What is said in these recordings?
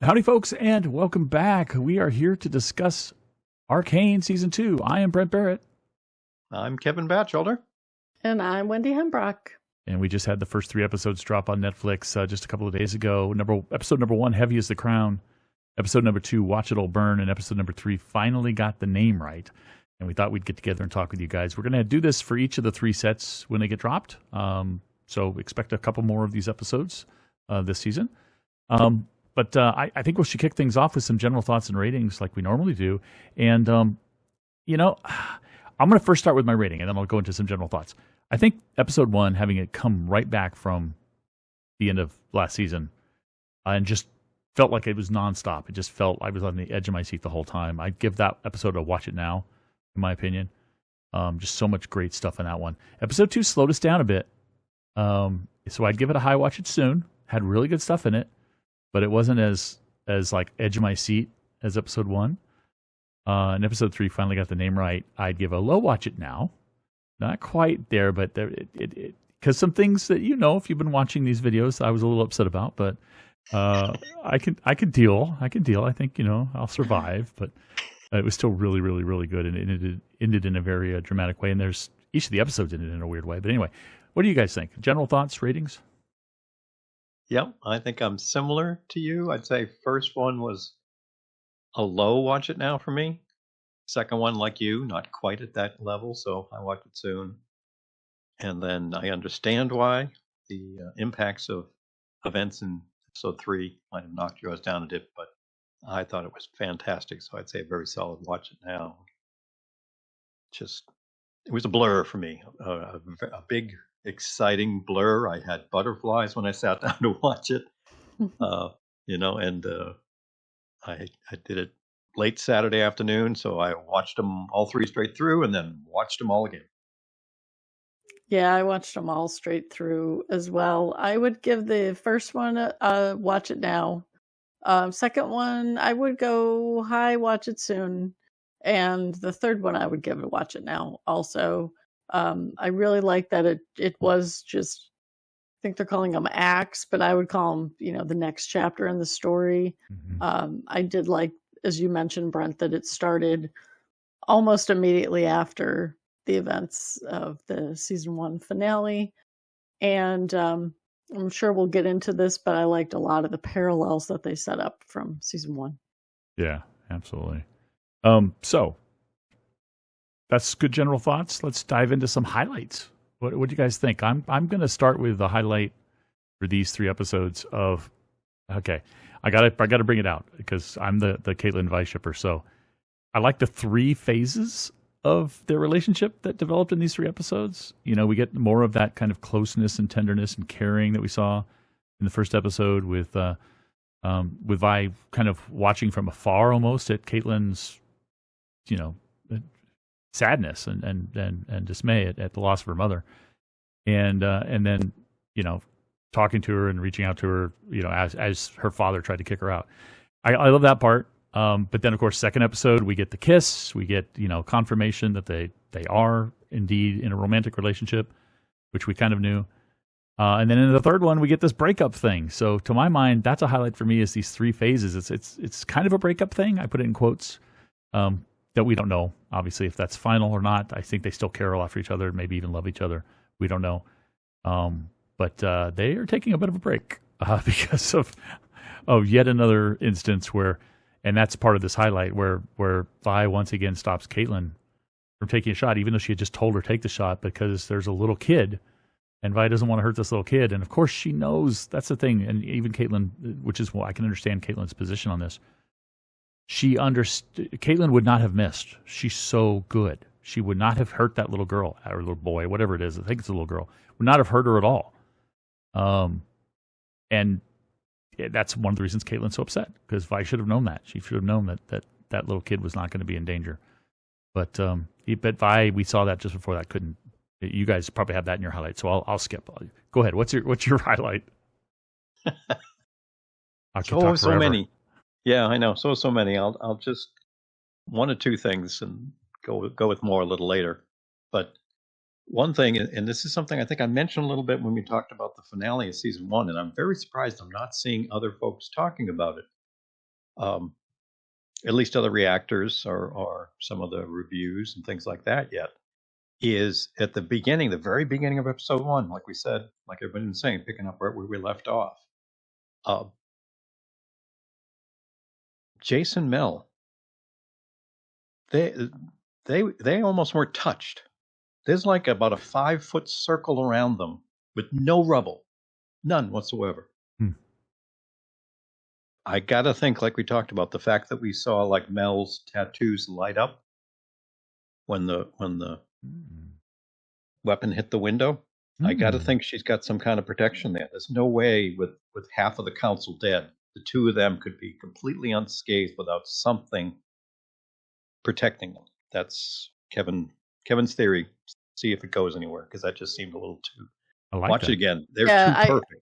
Howdy, folks, and welcome back. We are here to discuss Arcane Season 2. I am Brent Barrett. I'm Kevin Bachelder. And I'm Wendy Hembrock. And we just had the first 3 episodes drop on Netflix just a couple of days ago. Episode number 1, Heavy as the Crown. Episode number 2, Watch It All Burn. And episode number 3 finally got the name right. And we thought we'd get together and talk with you guys. We're going to do this for each of the 3 sets when they get dropped. So expect a couple more of these episodes this season. But I think we should kick things off with some general thoughts and ratings like we normally do. And, I'm going to first start with my rating, and then I'll go into some general thoughts. I think episode 1, having it come right back from the end of last season, and just felt like it was nonstop. It just felt I was on the edge of my seat the whole time. I'd give that episode a watch it now, in my opinion. Just so much great stuff in that one. Episode 2 slowed us down a bit. So I'd give it a high watch it soon. Had really good stuff in it. But it wasn't as like edge of my seat as episode 1. And episode 3 finally got the name right. I'd give a low watch it now. Not quite there, but there because some things that if you've been watching these videos, I was a little upset about. But I can deal. I think I'll survive. But it was still really, really, really good, and it ended in a very dramatic way. And there's each of the episodes ended in a weird way. But anyway, what do you guys think? General thoughts, ratings? Yep, I think I'm similar to you. I'd say first one was a low watch it now for me. Second one, like you, not quite at that level, so I watch it soon. And then I understand why the impacts of events in episode 3 might have knocked yours down a bit, but I thought it was fantastic, so I'd say a very solid watch it now. It was a blur for me, a big, exciting blur. I had butterflies when I sat down to watch it, and I did it late Saturday afternoon, so I watched them all 3 straight through and then watched them all again. Yeah, I watched them all straight through as well. I would give the first one a watch it now. Second one, I would go high, watch it soon. And the third one, I would give it a watch it now also. I really like that it was just, I think they're calling them acts, but I would call them, the next chapter in the story. Mm-hmm. I did like, as you mentioned, Brent, that it started almost immediately after the events of the season 1 finale. And I'm sure we'll get into this, but I liked a lot of the parallels that they set up from season 1. Yeah, absolutely. So that's good general thoughts. Let's dive into some highlights. What do you guys think? I'm going to start with the highlight for these 3 episodes of. Okay, I got to bring it out because I'm the Caitlin Vi shipper. So I like the 3 phases of their relationship that developed in these 3 episodes. We get more of that kind of closeness and tenderness and caring that we saw in the first episode with Vi kind of watching from afar almost at Caitlin's, sadness and dismay at the loss of her mother, and then talking to her and reaching out to her, as her father tried to kick her out. I love that part. But then, of course, second episode, we get the kiss. We get, confirmation that they are indeed in a romantic relationship, which we kind of knew. And then in the third one, we get this breakup thing. So to my mind, that's a highlight for me is these 3 phases. It's kind of a breakup thing. I put it in quotes that we don't know, obviously, if that's final or not. I think they still care a lot for each other, maybe even love each other. We don't know. But they are taking a bit of a break because of yet another instance where, and that's part of this highlight where Vi once again stops Caitlin from taking a shot, even though she had just told her to take the shot because there's a little kid, and Vi doesn't want to hurt this little kid. And of course she knows that's the thing. And even Caitlin, which is why I can understand Caitlin's position on this. Caitlin would not have missed. She's so good. She would not have hurt that little girl or little boy, whatever it is. I think it's a little girl. Would not have hurt her at all. And that's one of the reasons Caitlin's so upset, because Vi should have known that. She should have known that little kid was not going to be in danger. But Vi, we saw that just before that couldn't. You guys probably have that in your highlight, so I'll skip. Go ahead. What's your highlight? So many. Yeah, I know. So many. I'll just 1 or 2 things and go with more a little later. But one thing, and this is something I think I mentioned a little bit when we talked about the finale of season 1, and I'm very surprised I'm not seeing other folks talking about it. at least other reactors or some of the reviews and things like that yet, is at the beginning, the very beginning of episode 1, like we said, like everybody was saying, picking up right where we left off. Jason Mel, they almost weren't touched. There's like about a 5-foot circle around them with no rubble, none whatsoever. I gotta think, like we talked about, the fact that we saw like Mel's tattoos light up when the weapon hit the window. I gotta think she's got some kind of protection there. There's no way with half of the council dead, the two of them could be completely unscathed without something protecting them. That's Kevin's theory. See if it goes anywhere, because that just seemed a little too. Watch it again. They're too perfect.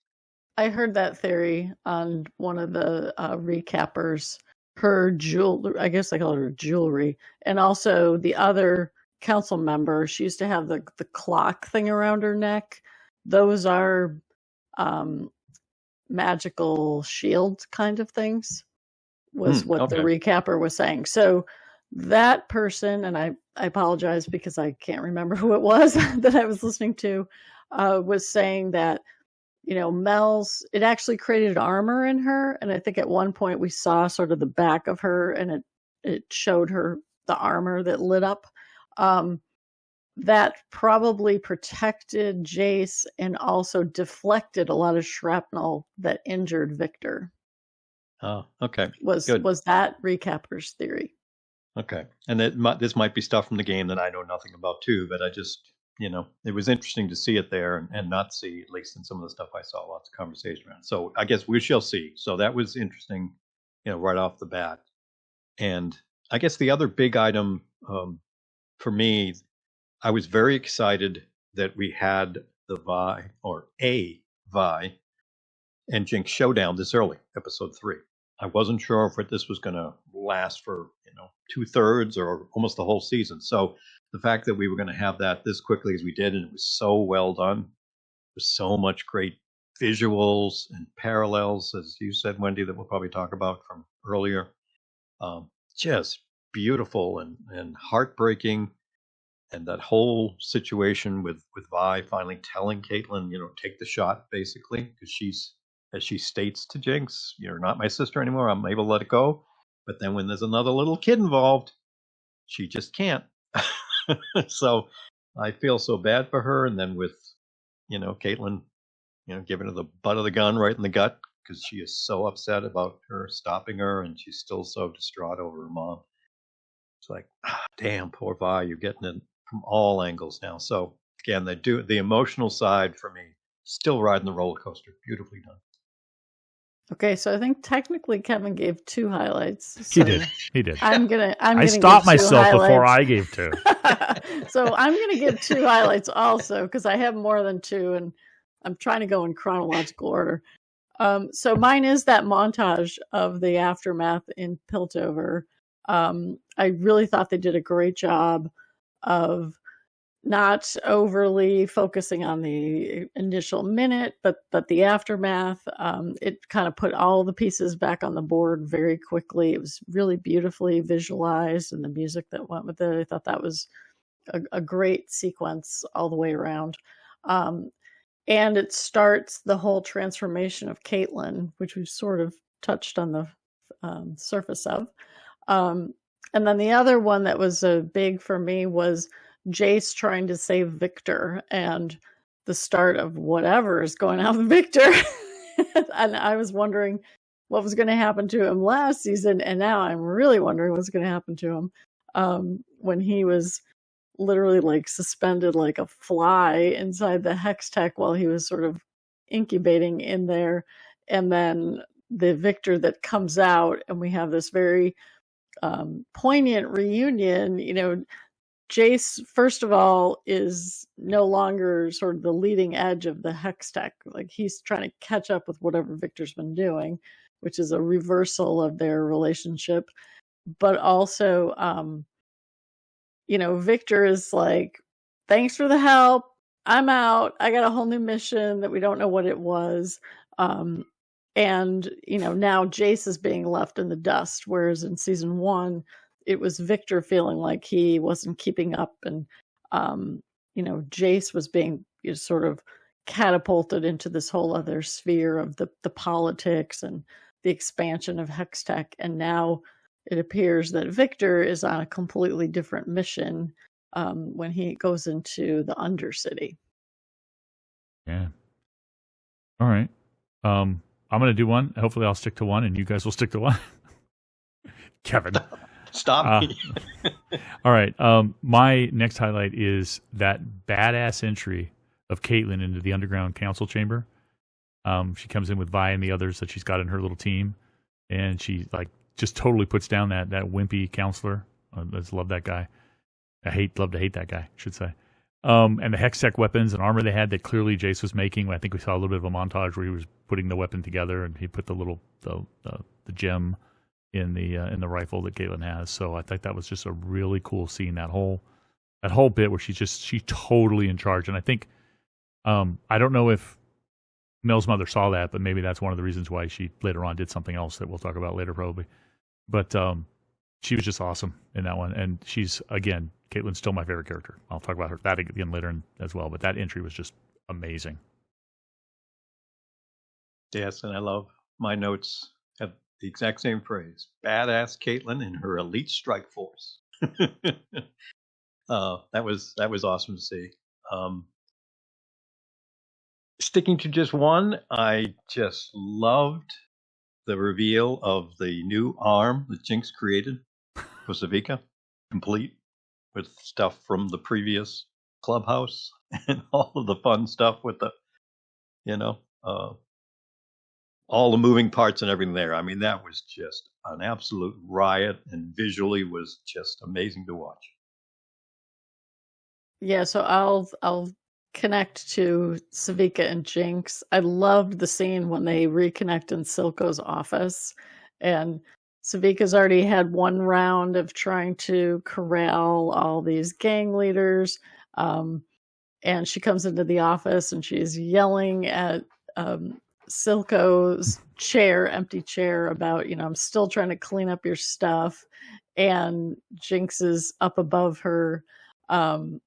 I heard that theory on one of the recappers. Her jewelry, I guess they call her jewelry, and also the other council member. She used to have the clock thing around her neck. Those are magical shield kind of things. Was what the recapper was saying. So that person, and I apologize because I can't remember who it was that I was listening to, was saying that, you know, Mel's, it actually created armor in her. And I think at one point we saw sort of the back of her, and it showed her the armor that lit up. That probably protected Jace and also deflected a lot of shrapnel that injured Victor. Oh, okay. Was that recapper's theory? Okay. And this might be stuff from the game that I know nothing about too, but I just, you know, it was interesting to see it there and not see, at least in some of the stuff I saw, lots of conversation around. So I guess we shall see. So that was interesting, you know, right off the bat. And I guess the other big item for me, I was very excited that we had the Vi, or a Vi, and Jinx showdown this early, episode 3. I wasn't sure if this was going to last for, you know, 2/3 or almost the whole season. So the fact that we were going to have that this quickly as we did, and it was so well done, with so much great visuals and parallels, as you said, Wendy, that we'll probably talk about from earlier. Just beautiful and heartbreaking. And that whole situation with Vi finally telling Caitlin, you know, take the shot, basically, because she's, as she states to Jinx, you're not my sister anymore. I'm able to let it go. But then when there's another little kid involved, she just can't. So I feel so bad for her. And then with, you know, Caitlin, you know, giving her the butt of the gun right in the gut, because she is so upset about her stopping her, and she's still so distraught over her mom. It's like, damn, poor Vi, you're getting it from all angles now. So again, the emotional side for me, still riding the roller coaster. Beautifully done. Okay, so I think technically Kevin gave 2 highlights. So he did. I stopped myself before I gave 2. So I'm going to give 2 highlights also, because I have more than 2, and I'm trying to go in chronological order. So mine is that montage of the aftermath in Piltover. I really thought they did a great job of not overly focusing on the initial minute, but the aftermath. It kind of put all the pieces back on the board very quickly. It was really beautifully visualized, and the music that went with it, I thought that was a great sequence all the way around. And it starts the whole transformation of Caitlin, which we've sort of touched on the surface of. And then the other one that was big for me was Jace trying to save Victor, and the start of whatever is going on with Victor. And I was wondering what was going to happen to him last season, and now I'm really wondering what's going to happen to him when he was literally like suspended like a fly inside the hex tech while he was sort of incubating in there. And then the Victor that comes out, and we have this very poignant reunion. You know, Jace, first of all, is no longer sort of the leading edge of the hex tech. Like, he's trying to catch up with whatever Victor's been doing, which is a reversal of their relationship. But also, you know, Victor is like, thanks for the help. I'm out. I got a whole new mission that we don't know what it was. And, now Jace is being left in the dust, whereas in season 1, it was Victor feeling like he wasn't keeping up, and, Jace was being sort of catapulted into this whole other sphere of the politics and the expansion of Hextech. And now it appears that Victor is on a completely different mission when he goes into the Undercity. Yeah. All right. I'm going to do one. Hopefully I'll stick to one and you guys will stick to one. Kevin. Stop me. All right. My next highlight is that badass entry of Caitlin into the underground council chamber. She comes in with Vi and the others that she's got in her little team, and she just totally puts down that wimpy counselor. I just love that guy. Love to hate that guy, I should say. And the Hextech weapons and armor they had that clearly Jace was making. I think we saw a little bit of a montage where he was putting the weapon together, and he put the little the gem in the rifle that Caitlin has. So I think that was just a really cool scene. That whole bit where she's totally in charge. And I think I don't know if Mel's mother saw that, but maybe that's one of the reasons why she later on did something else that we'll talk about later probably. But she was just awesome in that one, and Caitlin's still my favorite character. I'll talk about that again later as well, but that entry was just amazing. Yes, and I love my notes have the exact same phrase: "Badass Caitlin and her elite strike force." That was awesome to see. Sticking to just one, I just loved the reveal of the new arm that Jinx created for Savika, complete with stuff from the previous clubhouse and all of the fun stuff with the, all the moving parts and everything there. I mean, that was just an absolute riot, and visually was just amazing to watch. Yeah, so I'll connect to Savika and Jinx. I loved the scene when they reconnect in Silco's office, and Savika's already had one round of trying to corral all these gang leaders, and she comes into the office and she's yelling at Silco's empty chair about, I'm still trying to clean up your stuff, and Jinx is up above her and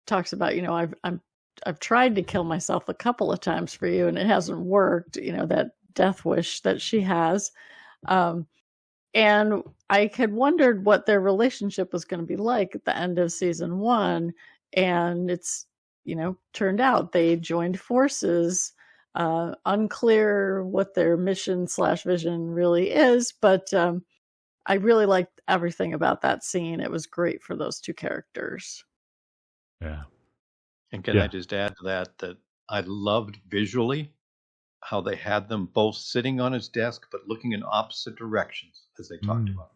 talks about, I've tried to kill myself a couple of times for you and it hasn't worked, that death wish that she has. And I had wondered what their relationship was going to be like at the end of season 1. And it's, turned out they joined forces. Unclear what their mission / vision really is, but I really liked everything about that scene. It was great for those two characters. Yeah. And can I just add to that I loved visually how they had them both sitting on his desk but looking in opposite directions as they talked about.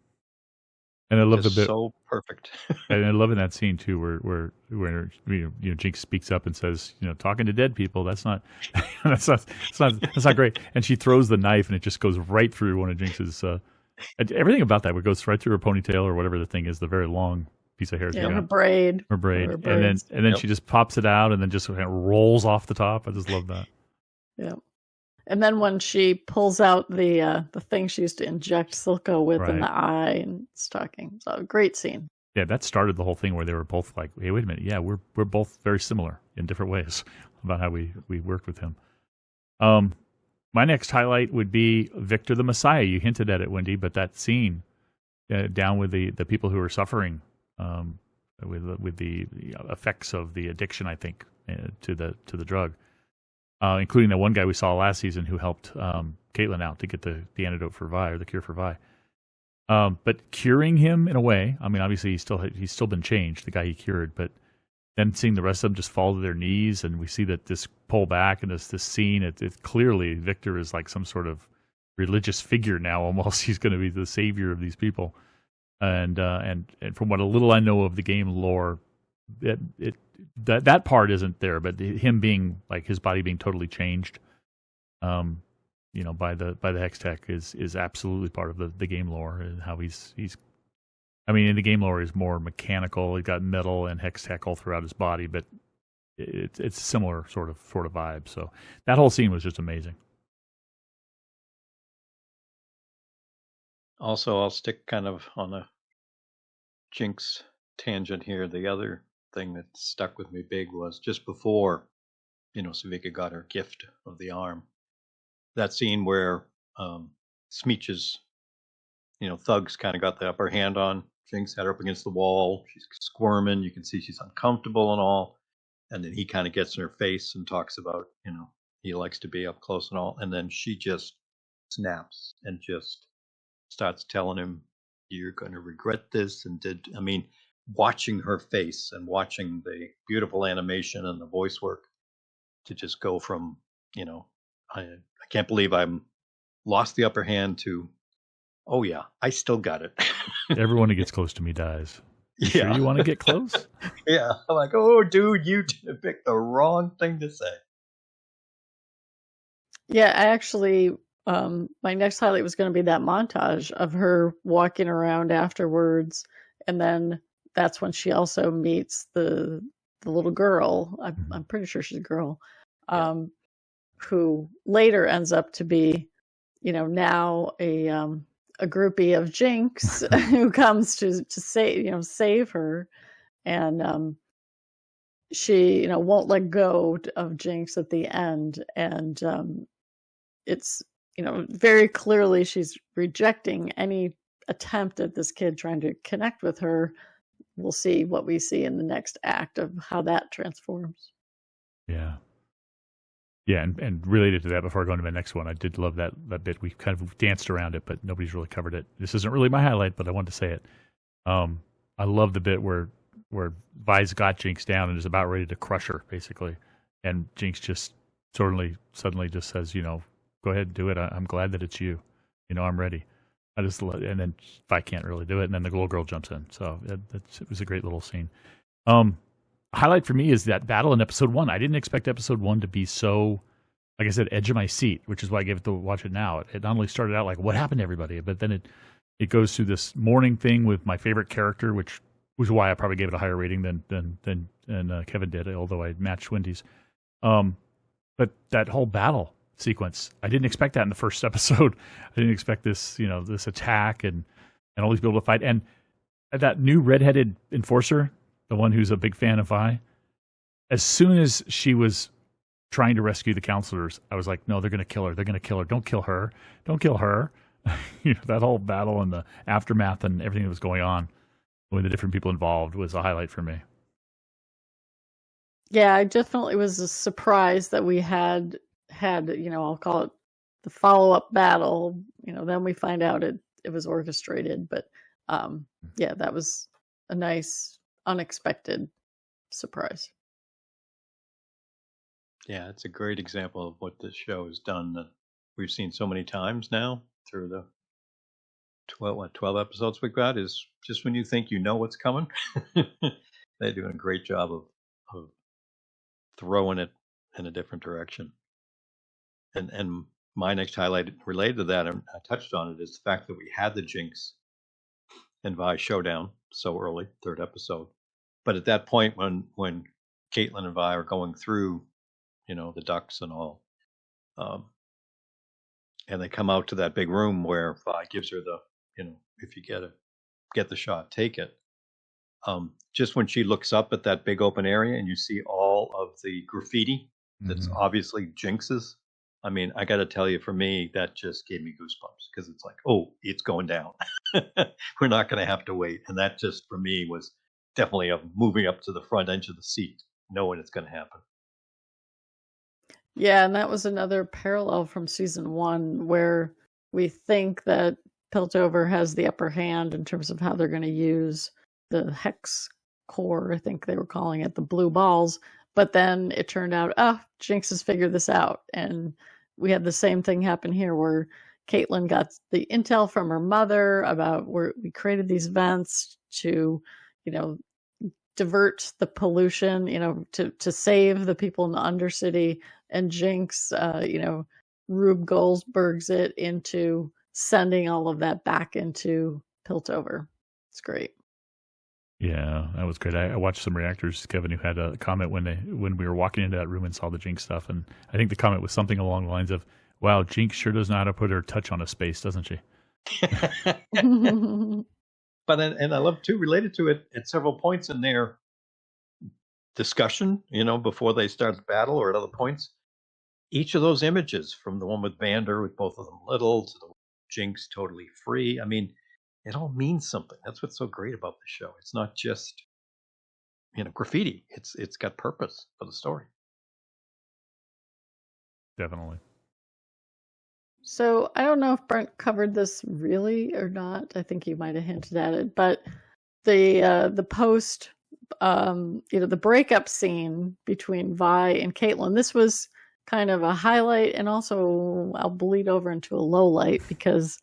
And I love the bit so perfect. And I love in that scene too, where Jinx speaks up and says, talking to dead people, that's not that's not great. And she throws the knife and it just goes right through one of Jinx's. Everything about that goes right through her ponytail or whatever the thing is, the very long piece of hair. Yeah, her braid. Her braid, and then she just pops it out and then just kind of rolls off the top. I just love that. Yeah. And then when she pulls out the thing she used to inject Silco with in the eye and it's talking. So great scene. Yeah, that started the whole thing where they were both like, hey, wait a minute. Yeah, we're both very similar in different ways about how we worked with him. My next highlight would be Victor the Messiah. You hinted at it, Wendy, but that scene down with the people who are suffering with the effects of the addiction, I think, to the drug. Including that one guy we saw last season who helped Caitlin out to get the antidote for Vi, or the cure for Vi. But curing him in a way, I mean, obviously he's still been changed, the guy he cured, but then seeing the rest of them just fall to their knees, and we see that this pull back and this scene, it clearly Victor is like some sort of religious figure now almost. He's going to be the savior of these people. And from what a little I know of the game lore, that part isn't there, but him being like his body being totally changed, by the Hextech is absolutely part of the game lore, and how he's. I mean, in the game lore, he's more mechanical. He's got metal and Hextech all throughout his body, but it's a similar sort of vibe. So that whole scene was just amazing. Also, I'll stick kind of on a Jinx tangent here. The other thing that stuck with me big was just before, Savika got her gift of the arm. That scene where Smeech's, thugs kind of got the upper hand on Jinx, had her up against the wall. She's squirming. You can see she's uncomfortable and all. And then he kind of gets in her face and talks about, he likes to be up close and all. And then she just snaps and just starts telling him, you're going to regret this. And watching her face and watching the beautiful animation and the voice work to just go from, I can't believe I'm lost the upper hand to, oh yeah, I still got it. Everyone who gets close to me dies. Yeah. Sure you want to get close? Yeah. I'm like, oh, dude, you picked the wrong thing to say. Yeah, I actually, my next highlight was going to be that montage of her walking around afterwards, and then that's when she also meets the little girl. I'm pretty sure she's a girl, who later ends up to be, now a groupie of Jinx who comes to save her, and she won't let go of Jinx at the end, and it's very clearly she's rejecting any attempt at this kid trying to connect with her. We'll see what we see in the next act of how that transforms. Yeah. Yeah, and related to that, before I go into my next one, I did love that bit. We kind of danced around it, but nobody's really covered it. This isn't really my highlight, but I wanted to say it. I love the bit where Vi's got Jinx down and is about ready to crush her, basically. And Jinx just suddenly just says, go ahead and do it. I'm glad that it's you. I'm ready. I just love, and then Vi can't really do it, and then the little girl jumps in. So it was a great little scene. Highlight for me is that battle in episode 1. I didn't expect episode 1 to be so, like I said, edge of my seat, which is why I gave it to watch it now. It not only started out like, what happened to everybody, but then it goes through this morning thing with my favorite character, which was why I probably gave it a higher rating than Kevin did, although I matched Wendy's. But that whole battle sequence, I didn't expect that in the first episode. I didn't expect this, this attack and all these people to fight. And that new redheaded enforcer, the one who's a big fan of Vi, as soon as she was trying to rescue the counselors, I was like, no, they're going to kill her. They're going to kill her. Don't kill her. Don't kill her. That whole battle and the aftermath and everything that was going on with the different people involved was a highlight for me. Yeah, I definitely was a surprise that we had, I'll call it the follow-up battle. Then we find out it was orchestrated. But yeah, that was a nice, unexpected surprise. Yeah, it's a great example of what this show has done that we've seen so many times now through the 12 episodes we've got, is just when you think you know what's coming, they're doing a great job of throwing it in a different direction. And my next highlight related to that, and I touched on it, is the fact that we had the Jinx and Vi showdown so early, third episode. But at that point, when Caitlin and Vi are going through, the ducks and all, and they come out to that big room where Vi gives her the, if you get the shot, take it. Just when she looks up at that big open area and you see all of the graffiti that's obviously Jinx's, I got to tell you, for me, that just gave me goosebumps, because it's like, oh, it's going down. We're not going to have to wait. And that just, for me, was definitely a moving up to the front edge of the seat, knowing it's going to happen. Yeah, and that was another parallel from season 1, where we think that Piltover has the upper hand in terms of how they're going to use the hex core, I think they were calling it, the blue balls. But then it turned out, Jinx has figured this out. And we had the same thing happen here, where Caitlin got the intel from her mother about where we created these vents to, divert the pollution, to save the people in the Undercity. And Jinx, Rube Goldberg's it into sending all of that back into Piltover. It's great. Yeah, that was great. I watched some reactors, Kevin, who had a comment when we were walking into that room and saw the Jinx stuff, and I think the comment was something along the lines of, "Wow, Jinx sure does know how to put her touch on a space, doesn't she?" But and I love too, related to it at several points in their discussion, before they start the battle or at other points, each of those images, from the one with Vander with both of them little to the Jinx totally free, I mean, it all means something. That's what's so great about the show. It's not just graffiti. It's got purpose for the story. Definitely. So I don't know if Brent covered this really or not. I think he might have hinted at it, but the post, the breakup scene between Vi and Caitlin. This was kind of a highlight, and also I'll bleed over into a low light because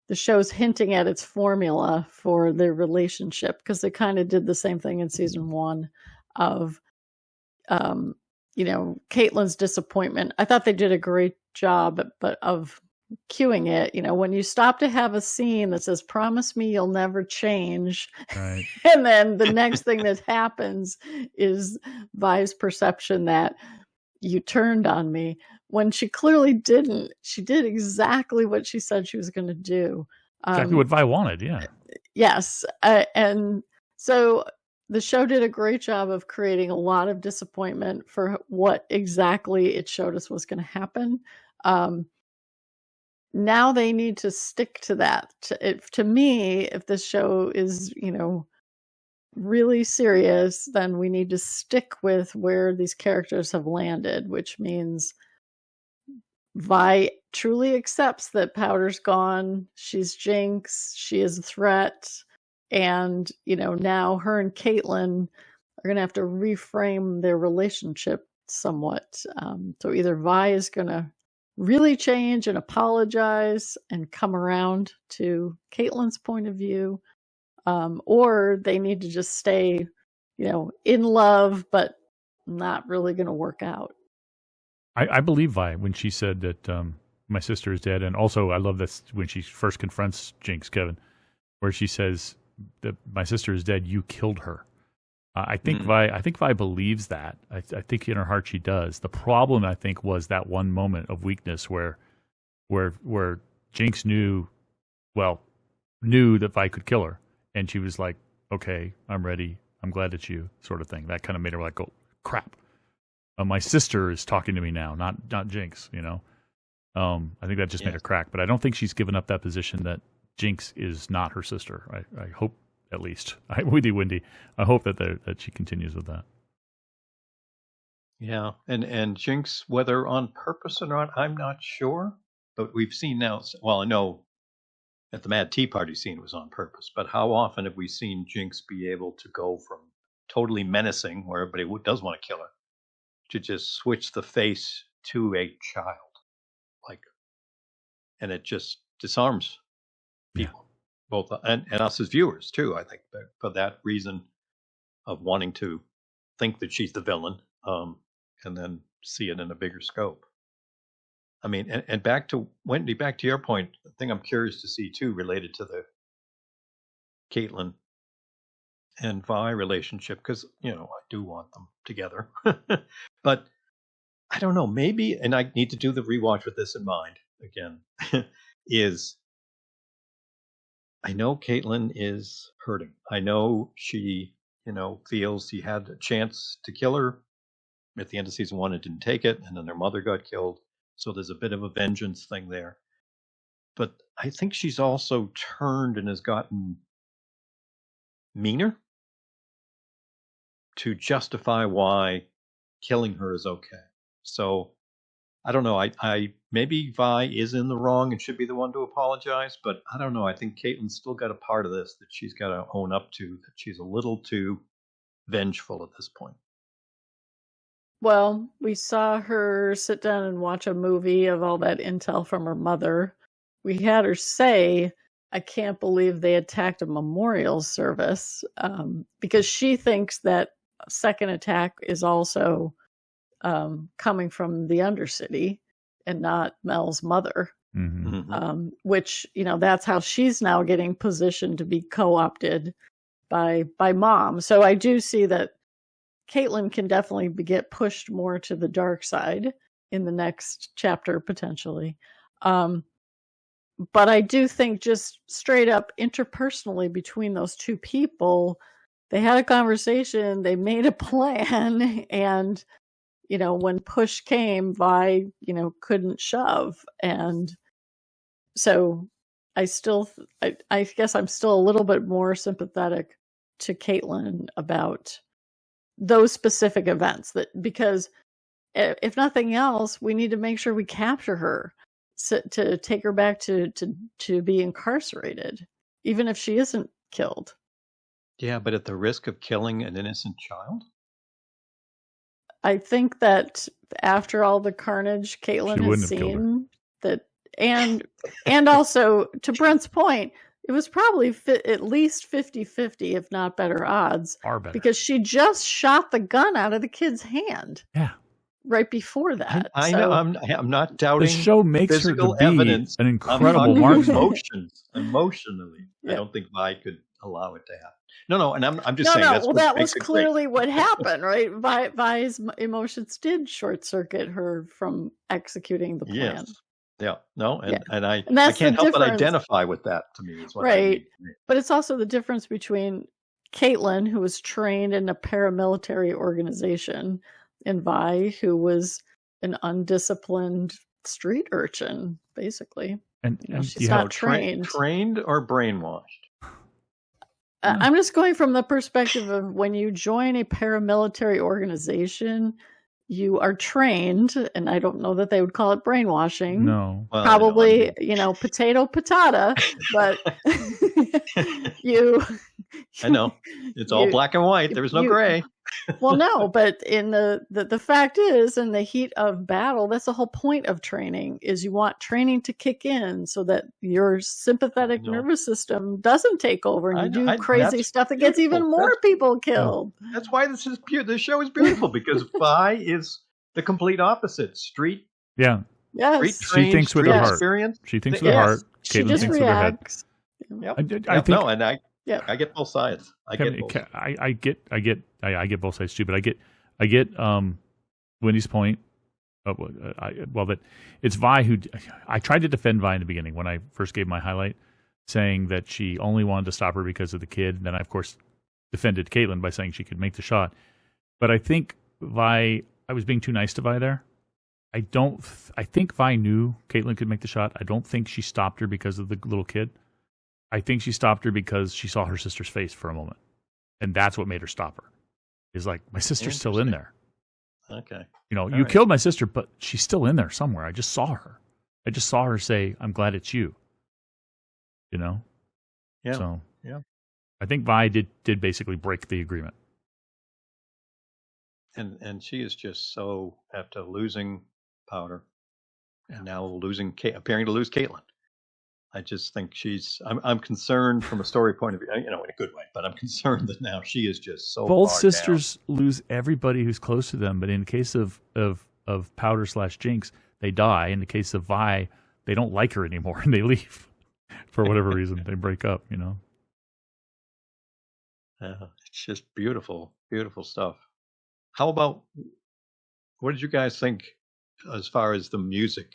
the show's hinting at its formula for their relationship, because they kind of did the same thing in season 1 of Caitlin's disappointment. I thought they did a great job, but of cueing it, when you stop to have a scene that says, promise me you'll never change. Right. And then the next thing that happens is Vi's perception that you turned on me, when she clearly didn't. She did exactly what she said she was going to do. Exactly what Vi wanted. Yeah. Yes. And so the show did a great job of creating a lot of disappointment for what exactly it showed us was going to happen. Now they need to stick to that. To me, if this show is, really serious, then we need to stick with where these characters have landed, which means Vi truly accepts that Powder's gone. She's Jinx. She is a threat. And, now her and Caitlin are going to have to reframe their relationship somewhat. So either Vi is going to really change and apologize and come around to Caitlin's point of view, or they need to just stay, in love, but not really going to work out. I believe Vi when she said that my sister is dead. And also I love this when she first confronts Jinx, Kevin, where she says that my sister is dead, you killed her. I think Vi believes that. I think in her heart she does. The problem, I think, was that one moment of weakness where Jinx knew that Vi could kill her, and she was like, "Okay, I'm ready. I'm glad it's you," sort of thing. That kind of made her like, "Oh crap, my sister is talking to me now, not Jinx." I think that just made her crack. But I don't think she's given up that position that Jinx is not her sister. I hope. At least, with you, Wendy. I hope that she continues with that. Yeah, and Jinx, whether on purpose or not, I'm not sure. But we've seen now. Well, I know at the Mad Tea Party scene it was on purpose. But how often have we seen Jinx be able to go from totally menacing, where everybody does want to kill her, to just switch the face to a child, and it just disarms people. Yeah. Both and us as viewers too, I think, for that reason of wanting to think that she's the villain, and then see it in a bigger scope. I mean, and back to Wendy, back to your point, the thing I'm curious to see too, related to the Caitlin and Vi relationship, because I do want them together, but I don't know, maybe, and I need to do the rewatch with this in mind again, is. I know Caitlin is hurting. I know she, feels he had a chance to kill her at the end of season 1 and didn't take it, and then their mother got killed. So there's a bit of a vengeance thing there. But I think she's also turned and has gotten meaner to justify why killing her is okay. So I don't know. I maybe Vi is in the wrong and should be the one to apologize, but I don't know. I think Caitlin's still got a part of this that she's got to own up to, that she's a little too vengeful at this point. Well, we saw her sit down and watch a movie of all that intel from her mother. We had her say, I can't believe they attacked a memorial service, because she thinks that second attack is also coming from the Undercity and not Mel's mother, which, that's how she's now getting positioned to be co-opted by Mom. So I do see that Caitlin can definitely get pushed more to the dark side in the next chapter, potentially. But I do think just straight up interpersonally between those two people, they had a conversation, they made a plan, and when push came, Vi, couldn't shove. And so I guess I'm still a little bit more sympathetic to Caitlin about those specific events, because if nothing else, we need to make sure we capture her to take her back to be incarcerated, even if she isn't killed. Yeah, but at the risk of killing an innocent child? I think that after all the carnage Caitlin has seen, that and also to Brent's point, it was probably at least 50-50, if not better odds. Far better. Because she just shot the gun out of the kid's hand. Yeah. Right before that. I know. I'm not doubting the show makes her to be evidence. An incredible marksman. Emotionally. Yeah. I don't think Vi could allow it to happen. No, and I'm just saying that's well, that was clearly what happened, right? Vi's emotions did short circuit her from executing the plan. Yes. Yeah, no, and I that's can't help but identify with that. To me, is what right. I mean. But it's also the difference between Caitlin, who was trained in a paramilitary organization, and Vi, who was an undisciplined street urchin, basically. And she's not trained. Trained or brainwashed? I'm just going from the perspective of when you join a paramilitary organization, you are trained, and I don't know that they would call it brainwashing. No. Well, probably, potato, patata, but I know. It's all black and white. There's no gray. Well, no, but in the fact is, in the heat of battle, that's the whole point of training, is you want training to kick in so that your sympathetic nervous system doesn't take over and you do crazy stuff that gets even more people killed. That's why this show is beautiful, because Vi is the complete opposite. Street. Yeah. Yes. Street trained, she thinks with her heart. Experience. She thinks with her heart. She Caitlin just thinks reacts. with her head. I think, I get both sides. I get both sides too, but I get Wendy's point. That it's Vi who I tried to defend Vi in the beginning when I first gave my highlight, saying that she only wanted to stop her because of the kid. And then I, of course, defended Caitlin by saying she could make the shot. But I think I was being too nice to Vi there. I think Vi knew Caitlin could make the shot. I don't think she stopped her because of the little kid. I think she stopped her because she saw her sister's face for a moment. And that's what made her stop her. Is like, my sister's still in there. Okay. You killed my sister, but she's still in there somewhere. I just saw her. I just saw her say, I'm glad it's you. Yeah. So, yeah. I think Vi did basically break the agreement. And she is just so, after losing Powder, and now appearing to lose Caitlin. I just think I'm concerned from a story point of view, in a good way, but I'm concerned that now she is just so both far sisters down. Lose everybody who's close to them, but in the case of Powder / Jinx, they die. In the case of Vi, they don't like her anymore and they leave for whatever reason. They break up, It's just beautiful, beautiful stuff. How about, what did you guys think as far as the music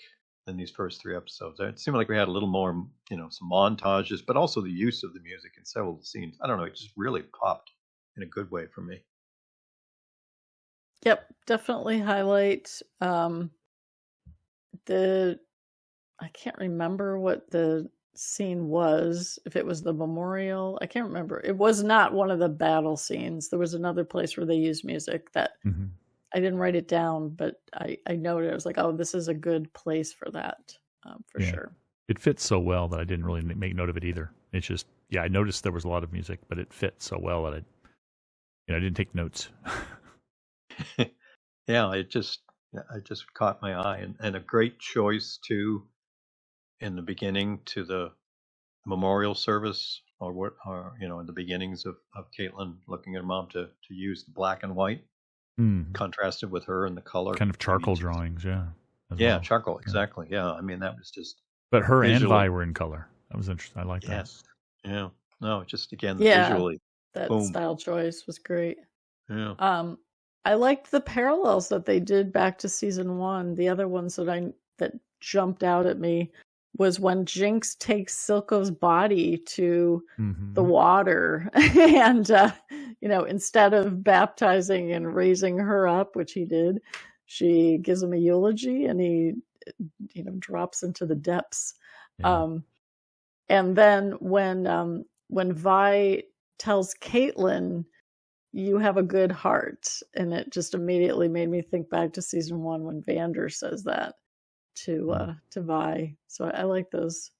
in these first 3 episodes? It seemed like we had a little more, some montages, but also the use of the music in several of the scenes. I don't know, it just really popped in a good way for me. Yep, definitely highlight. I can't remember what the scene was, if it was the memorial. I can't remember. It was not one of the battle scenes. There was another place where they used music that I didn't write it down, but I noted. I was like, oh, this is a good place for that, for sure. It fits so well that I didn't really make note of it either. It's just, I noticed there was a lot of music, but it fit so well that I didn't take notes. Yeah, it just caught my eye, and a great choice too in the beginning to the memorial service, or in the beginnings of Caitlin looking at her mom to use the black and white. Contrasted with her and the color, kind of charcoal drawings, charcoal, exactly. Yeah, I mean, that was just. But her and Vi were in color. That was interesting. I like that. Yes, yeah. No, just again, visually, that style choice was great. Yeah. I liked the parallels that they did back to season 1. The other ones that jumped out at me was when Jinx takes Silco's body to the Mhm. water and, instead of baptizing and raising her up, which he did, she gives him a eulogy and he, drops into the depths. Yeah. And then when Vi tells Caitlin, "You have a good heart," and it just immediately made me think back to season 1 when Vander says that to Vi. So I like those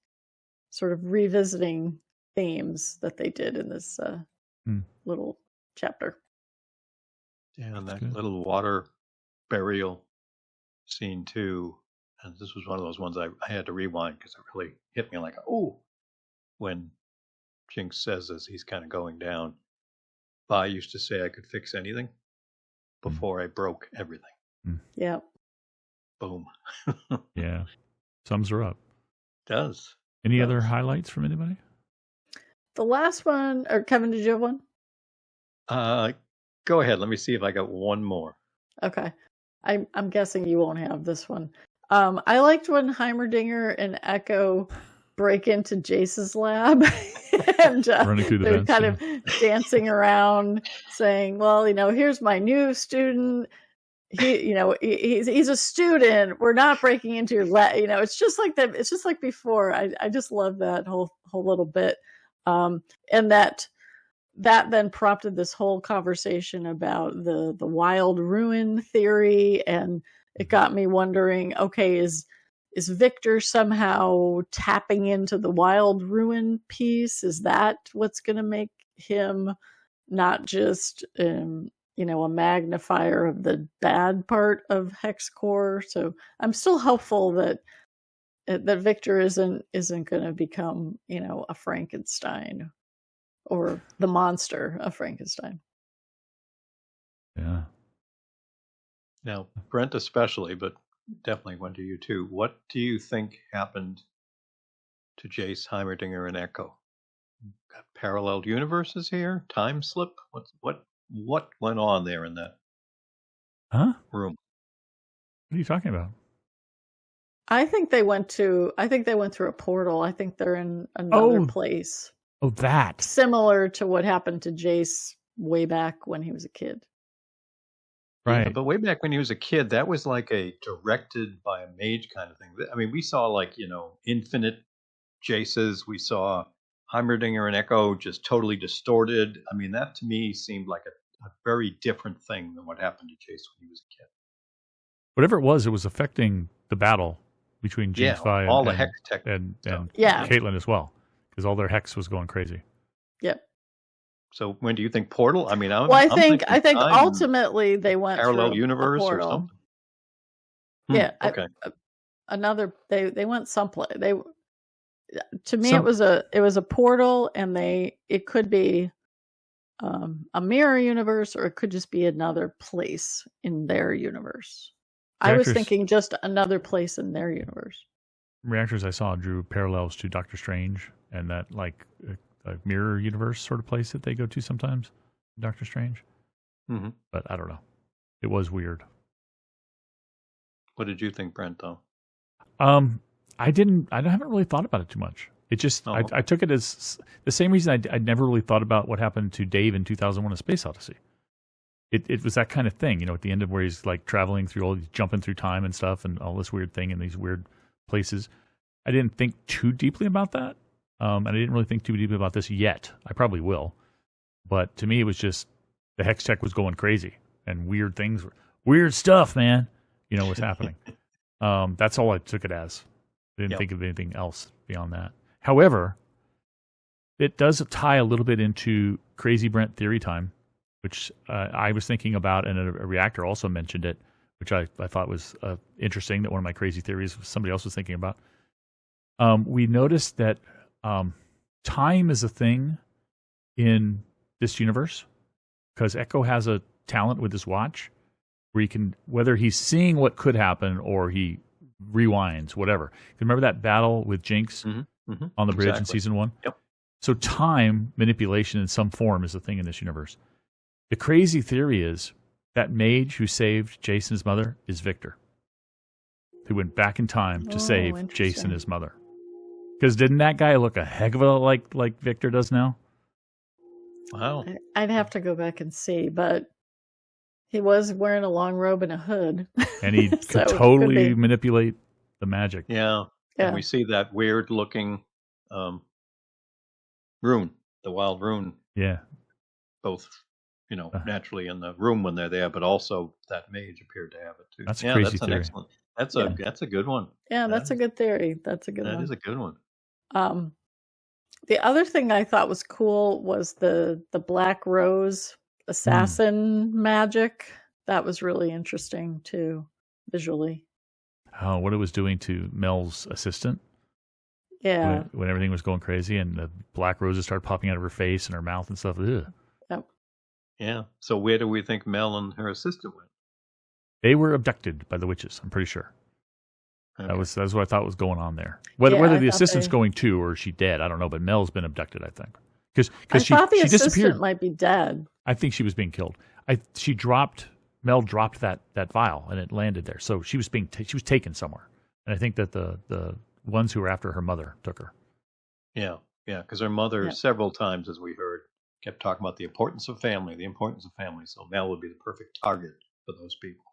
sort of revisiting themes that they did in this Mm. little chapter. Yeah, and that Good. little water burial scene too. And this was one of those ones I had to rewind because it really hit me like, oh, when Jinx says as he's kind of going down, I used to say I could fix anything before I broke everything. Yeah. Boom. Yeah. Sums her up. Does. Any Does. other highlights from anybody? The last one, or Kevin, did you have one? Go ahead. Let me see if I got one more. Okay. I'm guessing you won't have this one. I liked when Heimerdinger and Echo break into Jace's lab and Running through the they're vents, kind yeah. of dancing around saying, well, here's my new student. He's a student. We're not breaking into your lab. It's just like that. It's just like before. I just love that whole little bit. And that then prompted this whole conversation about the wild ruin theory, and it got me wondering, okay, is Victor somehow tapping into the wild ruin piece? Is that what's going to make him not just a magnifier of the bad part of HexCore? So I'm still hopeful that Victor isn't going to become a Frankenstein or the monster of Frankenstein. Yeah. Now, Brent especially, but definitely one to you too. What do you think happened to Jace, Heimerdinger, and Echo? Got parallel universes here? Time slip? What went on there in that Huh? room? What are you talking about? I think they went through a portal. I think they're in another place. Oh, that. Similar to what happened to Jace way back when he was a kid. Right. Yeah, but way back when he was a kid, that was like a directed by a mage kind of thing. I mean, we saw infinite Jaces. We saw Heimerdinger and Echo just totally distorted. I mean, that to me seemed like a very different thing than what happened to Jace when he was a kid. Whatever it was affecting the battle between Jinx, Vi, all the and, hex tech and Yeah. Caitlin as well, because all their hex was going crazy. Yep. So when do you think portal? I mean, I think ultimately they went parallel through universe a or portal. something. Yeah. Okay. They went someplace. To me it was a portal, and it could be a mirror universe, or it could just be another place in their universe. I was thinking just another place in their universe. Reactors I saw drew parallels to Doctor Strange and that a mirror universe sort of place that they go to sometimes, Doctor Strange. Mm-hmm. But I don't know. It was weird. What did you think, Brent, though? I haven't really thought about it too much. It just, I took it as the same reason I never really thought about what happened to Dave in 2001: A Space Odyssey. It was that kind of thing, at the end of where he's like traveling through jumping through time and stuff and all this weird thing in these weird places. I didn't think too deeply about that. And I didn't really think too deeply about this yet. I probably will. But to me, it was just the hex tech was going crazy and weird things, weird stuff, man, was happening. That's all I took it as. I didn't think of anything else beyond that. However, it does tie a little bit into Crazy Brent Theory Time, which I was thinking about, and a reactor also mentioned it, which I thought was interesting, that one of my crazy theories somebody else was thinking about. We noticed that time is a thing in this universe because Echo has a talent with his watch where he can, whether he's seeing what could happen or he rewinds, whatever. Remember that battle with Jinx on the bridge in season 1? Yep. So time manipulation in some form is a thing in this universe. The crazy theory is that mage who saved Jason's mother is Victor, who went back in time to save Jason and his mother. Because didn't that guy look a heck of a like Victor does now? Wow. I'd have to go back and see, but he was wearing a long robe and a hood. And he So could it could totally be. manipulate the magic. Yeah. Yeah. And we see that weird looking rune, the wild rune, Yeah. both, Uh. naturally in the room when they're there, but also that mage appeared to have it too. That's a Yeah, crazy that's an theory. excellent. That's Yeah. a good one. Yeah, That that's a is good theory. That's a good that one. is a good one. The other thing I thought was cool was the Black Rose assassin magic. That was really interesting too, visually. Oh, what it was doing to Mel's assistant Yeah. when everything was going crazy and the black roses started popping out of her face and her mouth and stuff. Ugh. Yep. Yeah. So where do we think Mel and her assistant went? They were abducted by the witches, I'm pretty sure. Okay. That's what I thought was going on there. Whether Yeah, whether I the thought assistant's they- going too or is she dead, I don't know. But Mel's been abducted, I think, because I thought the she assistant disappeared. might be dead. I think she was being killed. Mel dropped that vial and it landed there, so she was she was taken somewhere. And I think that the ones who were after her mother took her. Yeah. Yeah. Because her mother, Yeah. several times, as we heard, kept talking about the importance of family, the importance of family. So Mel would be the perfect target for those people.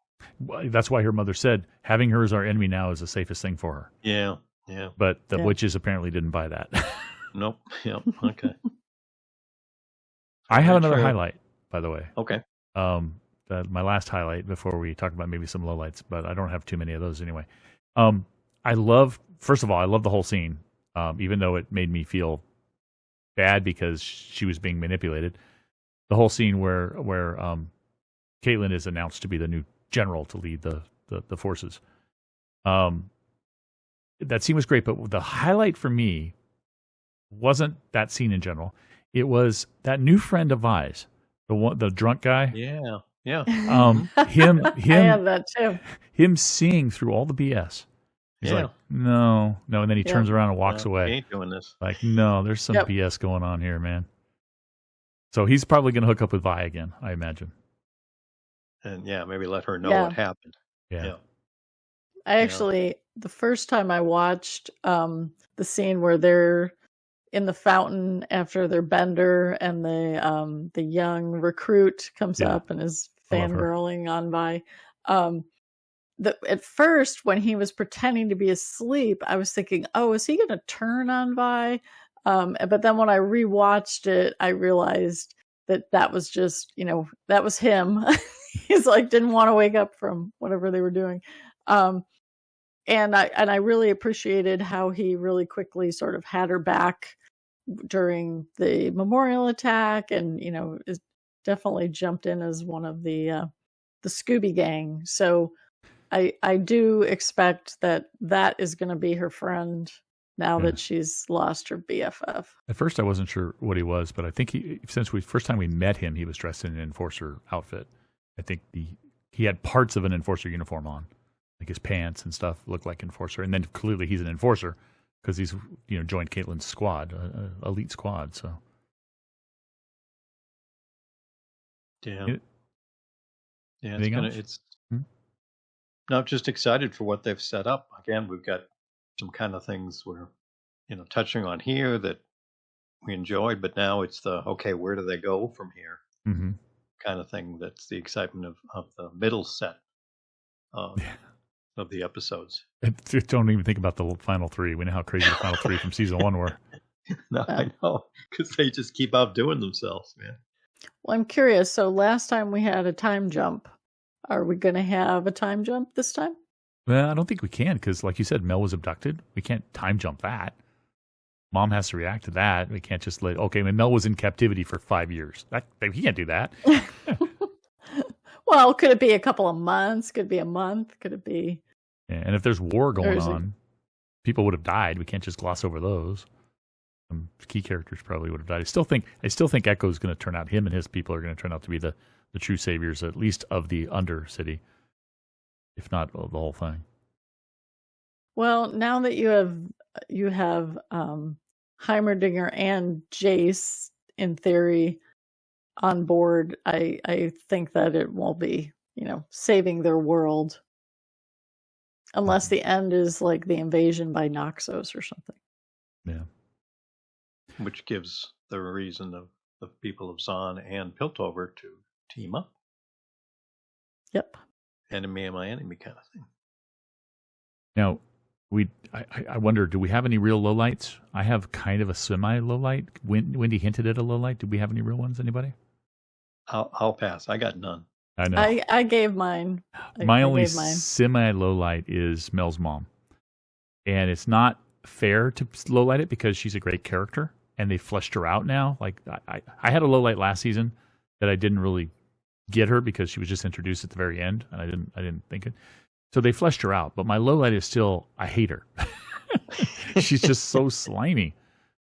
Well, that's why her mother said having her as our enemy now is the safest thing for her. Yeah. Yeah. But the Yeah. witches apparently didn't buy that. Nope. Yep. Okay. I have Very another true. highlight, by the way. Okay. My last highlight before we talk about maybe some lowlights, but I don't have too many of those anyway. First of all, I love the whole scene, even though it made me feel bad because she was being manipulated. The whole scene where Caitlin is announced to be the new general to lead the forces. That scene was great, but the highlight for me wasn't that scene in general. It was that new friend of Vi's, the drunk guy. Yeah. Yeah. Him I have that too. him seeing through all the BS. He's Yeah. like, no, and then he Yeah. turns around and walks No, away. He ain't doing this. Like, no, there's some Yep. BS going on here, man. So he's probably going to hook up with Vi again, I imagine. And yeah, maybe let her know Yeah. what happened. Yeah. Yeah. I actually, the first time I watched the scene where they're in the fountain after their bender and the young recruit comes Yeah. up and is I love her. fangirling on Vi. At first, when he was pretending to be asleep, I was thinking, oh, is he going to turn on Vi? But then when I rewatched it, I realized that was just, that was him. He's like, didn't want to wake up from whatever they were doing. And I really appreciated how he really quickly sort of had her back during the memorial attack, and is definitely jumped in as one of the Scooby Gang. So I do expect that is going to be her friend now that she's lost her BFF. At first, I wasn't sure what he was, but I think since first time we met him, he was dressed in an enforcer outfit. I think he had parts of an enforcer uniform on, like his pants and stuff looked like enforcer, and then clearly he's an enforcer because he's joined Caitlin's squad, elite squad. So Yeah. It- Yeah. anything else? It's Hmm? no, just excited for what they've set up. Again, we've got some kind of things we're, touching on here that we enjoyed, but now it's okay, where do they go from here? Mm-hmm. Kind of thing. That's the excitement of the middle set of the episodes. Don't even think about the final three. We know how crazy the final three from season one were. No, I know, because they just keep outdoing themselves, man. Well, I'm curious. So last time we had a time jump. Are we going to have a time jump this time? Well, I don't think we can because, like you said, Mel was abducted. We can't time jump that. Mom has to react to that. We can't just Mel was in captivity for 5 years. He can't do that. Well, could it be a couple of months? Could it be a month? Could it be? Yeah, and if there's war going is it- on, people would have died. We can't just gloss over those. Some key characters probably would have died. I still think Echo's going to turn out. Him and his people are going to turn out to be the true saviors, at least of the Undercity, if not of the whole thing. Well, now that you have Heimerdinger and Jace in theory on board, I think that it won't be saving their world, unless the end is like the invasion by Noxos or something. Yeah. Which gives the reason of the people of Zahn and Piltover to team up. Yep. Enemy of my enemy kind of thing. Now, I wonder, do we have any real lowlights? I have kind of a semi-lowlight. Wendy hinted at a lowlight. Do we have any real ones? Anybody? I'll pass. I got none. I know. I gave mine. My I only gave mine. semi-lowlight is Mel's mom. And it's not fair to lowlight it because she's a great character and they fleshed her out now. Like I had a lowlight last season that I didn't really get her because she was just introduced at the very end and I didn't think it. So they fleshed her out, but my lowlight is still I hate her. She's just so slimy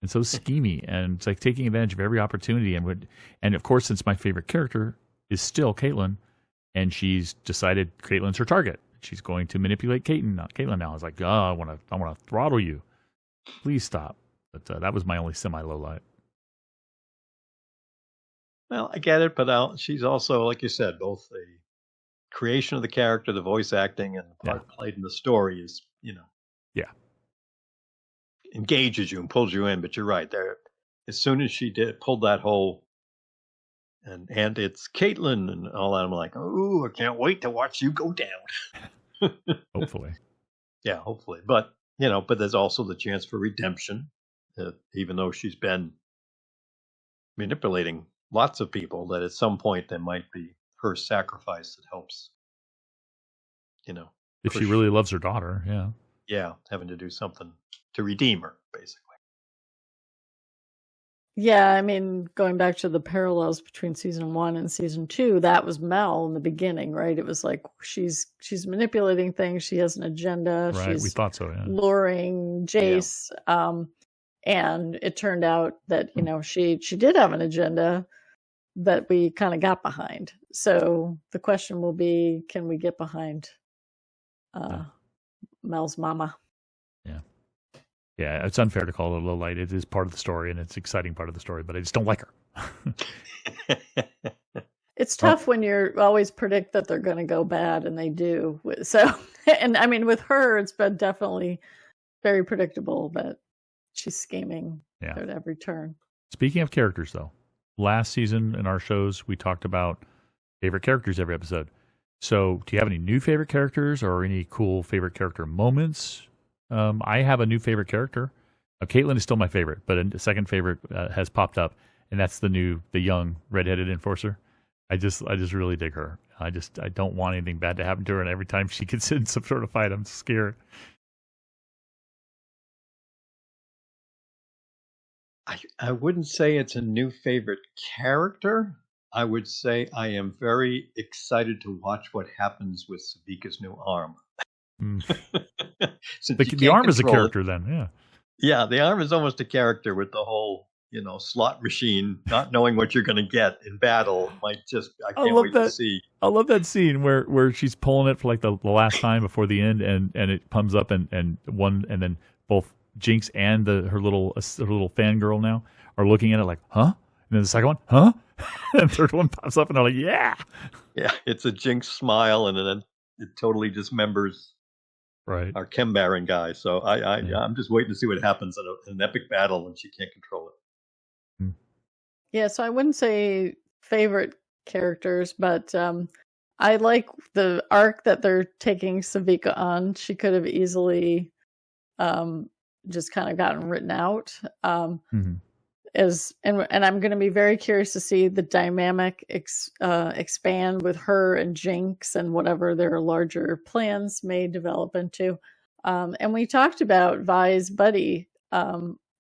and so schemy, and it's like taking advantage of every opportunity. And of course, since my favorite character is still Caitlyn, and she's decided Caitlyn's her target, she's going to manipulate Caitlyn now. I was like, I want to throttle you. Please stop. But that was my only semi lowlight. Well, I get it, but she's also, like you said, both the creation of the character, the voice acting, and the part played in the story is, engages you and pulls you in. But you're right there. As soon as she pulled that whole, and it's Caitlyn and all that, I'm like, oh, I can't wait to watch you go down. Hopefully. Yeah, hopefully. But but there's also the chance for redemption, even though she's been manipulating lots of people. That at some point there might be her sacrifice that helps. If she really loves her daughter, yeah, having to do something to redeem her, basically. Yeah, I mean, going back to the parallels between season 1 and season 2, that was Mel in the beginning, right? It was like she's manipulating things. She has an agenda. Right, She's we thought so, yeah. luring Jace. And it turned out that, she did have an agenda that we kind of got behind. So the question will be, can we get behind Mel's mama? Yeah, it's unfair to call it a low light. It is part of the story, and it's an exciting part of the story, but I just don't like her. It's tough when you're always predict that they're going to go bad, and they do. So, and I mean, with her, it's been definitely very predictable that she's scheming at every turn. Speaking of characters, though, last season in our shows, we talked about favorite characters every episode. So do you have any new favorite characters or any cool favorite character moments? I have a new favorite character. Caitlyn is still my favorite, but a second favorite has popped up, and that's the young redheaded enforcer. I just really dig her. I don't want anything bad to happen to her, and every time she gets in some sort of fight, I'm scared. I wouldn't say it's a new favorite character. I would say I am very excited to watch what happens with Savika's new arm. The arm is a character then, yeah. The arm is almost a character with the whole slot machine. Not knowing what you're going to get in battle might I can't wait to see. I love that scene where she's pulling it for like the last time before the end, and it comes up and then both Jinx and her little fangirl now are looking at it like, huh? And then the second one, huh? And the third one pops up and I'm like, yeah, it's a Jinx smile, and then it totally dismembers our Chem Baron guy. So I'm just waiting to see what happens in an epic battle when she can't control it. Yeah, so I wouldn't say favorite characters, but I like the arc that they're taking Savika on. She could have easily just kind of gotten written out. And I'm going to be very curious to see the dynamic expand with her and Jinx and whatever their larger plans may develop into. And we talked about Vi's buddy.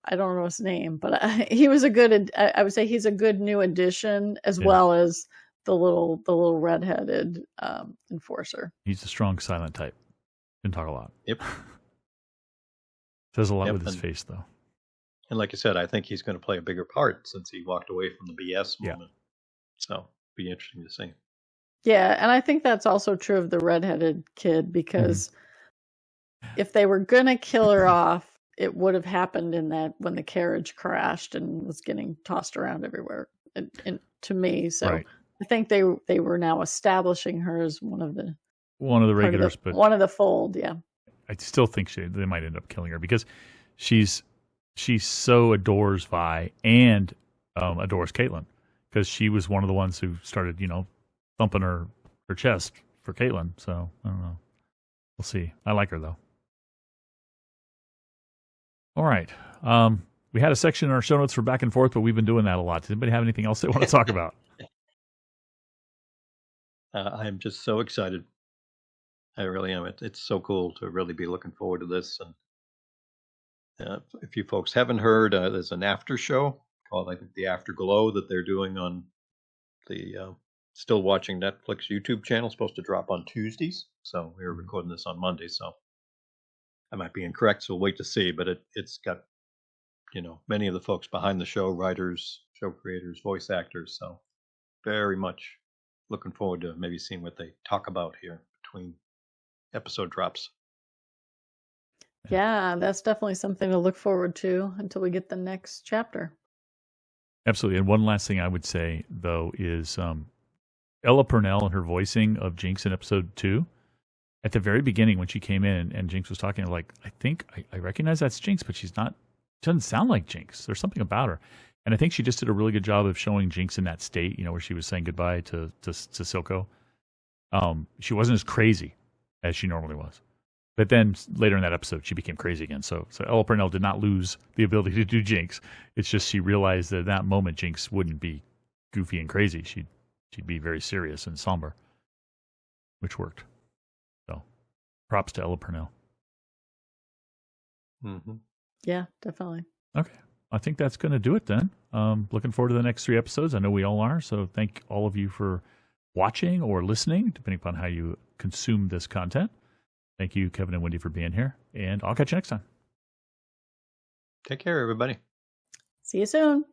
I don't know his name, but he was I would say he's a good new addition, as well as the little redheaded enforcer. He's a strong silent type. Didn't talk a lot. Yep. Says a lot with his face, though. And like I said, I think he's going to play a bigger part since he walked away from the BS moment. So it'll be interesting to see. Yeah, and I think that's also true of the redheaded kid, because if they were going to kill her off, it would have happened when the carriage crashed and was getting tossed around everywhere. And to me, so I think they were now establishing her as one of the regulars, but one of the fold. Yeah, I still think they might end up killing her because she's she so adores Vi and adores Caitlin, because she was one of the ones who started, thumping her chest for Caitlin. So I don't know. We'll see. I like her though. All right. We had a section in our show notes for back and forth, but we've been doing that a lot. Does anybody have anything else they want to talk about? I'm just so excited. I really am. It's so cool to really be looking forward to this. And if you folks haven't heard, there's an after show called, I think, The Afterglow that they're doing on the Still Watching Netflix YouTube channel. Supposed to drop on Tuesdays. So we were recording this on Monday. So I might be incorrect. So we'll wait to see. But it's got, many of the folks behind the show, writers, show creators, voice actors. So very much looking forward to maybe seeing what they talk about here between episode drops. Yeah, that's definitely something to look forward to until we get the next chapter. Absolutely. And one last thing I would say, though, is Ella Purnell and her voicing of Jinx in episode 2. At the very beginning, when she came in and Jinx was talking, like, I think I recognize that's Jinx, but she doesn't sound like Jinx. There's something about her. And I think she just did a really good job of showing Jinx in that state, where she was saying goodbye to Silco. She wasn't as crazy as she normally was. But then later in that episode, she became crazy again. So Ella Purnell did not lose the ability to do Jinx. It's just she realized that at that moment, Jinx wouldn't be goofy and crazy. She'd be very serious and somber, which worked. So props to Ella Purnell. Mm-hmm. Yeah, definitely. Okay. I think that's going to do it then. Looking forward to the next 3 episodes. I know we all are. So thank all of you for watching or listening, depending upon how you consume this content. Thank you, Kevin and Wendy, for being here. And I'll catch you next time. Take care, everybody. See you soon.